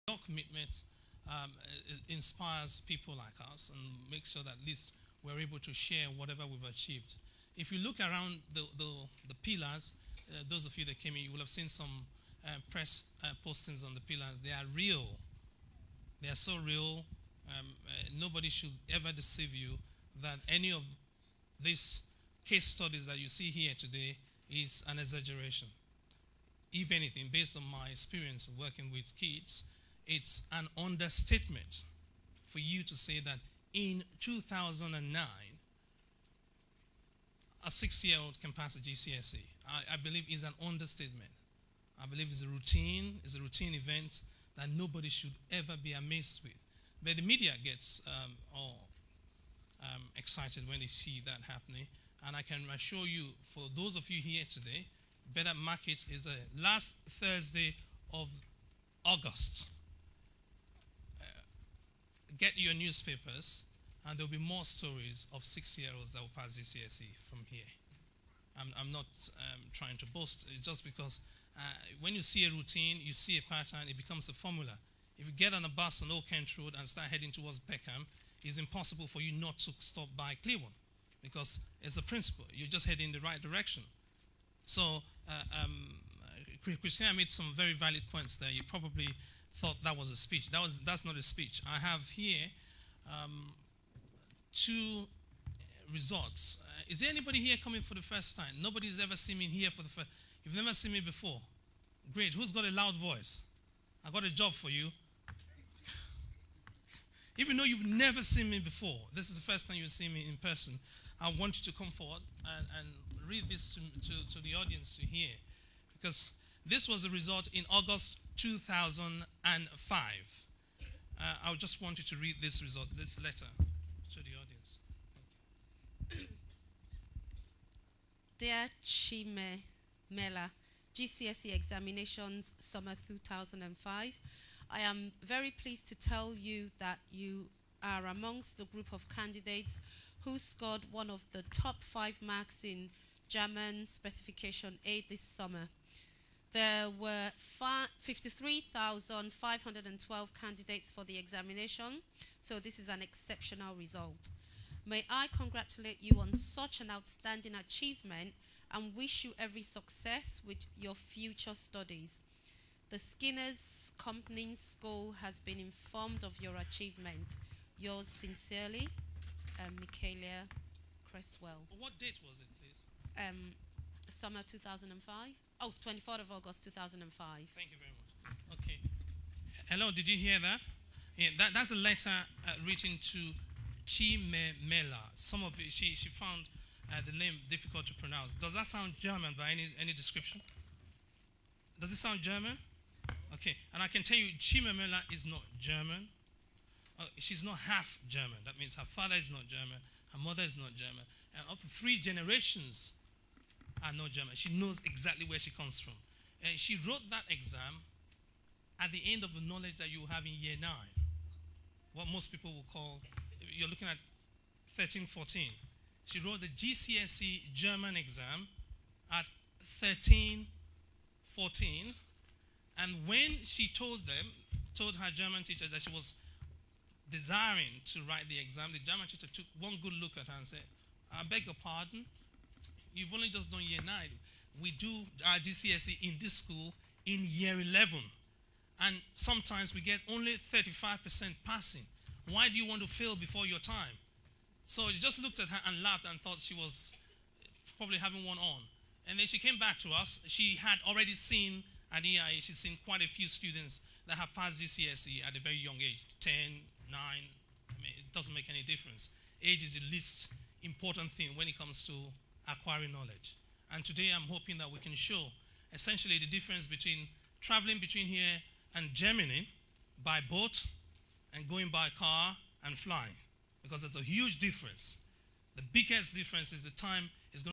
your commitment inspires people like us and makes sure that at least we're able to share whatever we've achieved. If you look around the pillars, those of you that came in, you will have seen some press postings on the pillars. They are real. They are so real. Nobody should ever deceive you that any of these case studies that you see here today is an exaggeration. If anything, based on my experience of working with kids, it's an understatement for you to say that in 2009, a 60-year-old can pass a GCSE. I believe is an understatement. I believe it's a routine event that nobody should ever be amazed with. But the media gets excited when they see that happening. And I can assure you, for those of you here today, better mark it is last Thursday of August. Get your newspapers, and there'll be more stories of 60-year-olds that will pass GCSE from here. I'm not trying to boast. It's just because when you see a routine, you see a pattern, it becomes a formula. If you get on a bus on Old Kent Road and start heading towards Peckham, it's impossible for you not to stop by Cleveland because it's a principle. You're just heading in the right direction. So Christina made some very valid points there. You probably thought that was a speech. That's not a speech. I have here two results. Is there anybody here coming for the first time? Nobody's ever seen me here for the first. You've never seen me before. Great. Who's got a loud voice? I got a job for you. Even though you've never seen me before, this is the first time you see me in person. I want you to come forward and read this to the audience to hear, because this was the result in August 2005. I just want you to read this result, this letter to the audience. Thank you. Dear Chime Mela, GCSE Examinations Summer 2005. I am very pleased to tell you that you are amongst the group of candidates who scored one of the top 5 marks in German Specification A this summer. There were 53,512 candidates for the examination, so this is an exceptional result. May I congratulate you on such an outstanding achievement and wish you every success with your future studies. The Skinners Company School has been informed of your achievement. Yours sincerely, Michaela Cresswell. What date was it, please? Summer 2005. Oh, 24th of August 2005. Thank you very much. Okay. Hello, did you hear that? Yeah, that's a letter written to Chimemela. Some of it, she found the name difficult to pronounce. Does that sound German by any description? Does it sound German? Okay, and I can tell you Chimemela is not German. She's not half German. That means her father is not German, her mother is not German, and up to 3 generations are not German. She knows exactly where she comes from. And she wrote that exam at the end of the knowledge that you have in year 9. What most people will call, you're looking at 13, 14. She wrote the GCSE German exam at 13, 14. And when she told her German teacher that she was desiring to write the exam, the German teacher took one good look at her and said, I beg your pardon, you've only just done year 9. We do our GCSE in this school in year 11. And sometimes we get only 35% passing. Why do you want to fail before your time? So he just looked at her and laughed and thought she was probably having one on. And then she came back to us. She had already seen at EIA, she's seen quite a few students that have passed GCSE at a very young age, 10, 9. I mean, it doesn't make any difference. Age is the least important thing when it comes to acquiring knowledge. And today I'm hoping that we can show essentially the difference between traveling between here and Germany by boat and going by car and flying, because there's a huge difference. The biggest difference is the time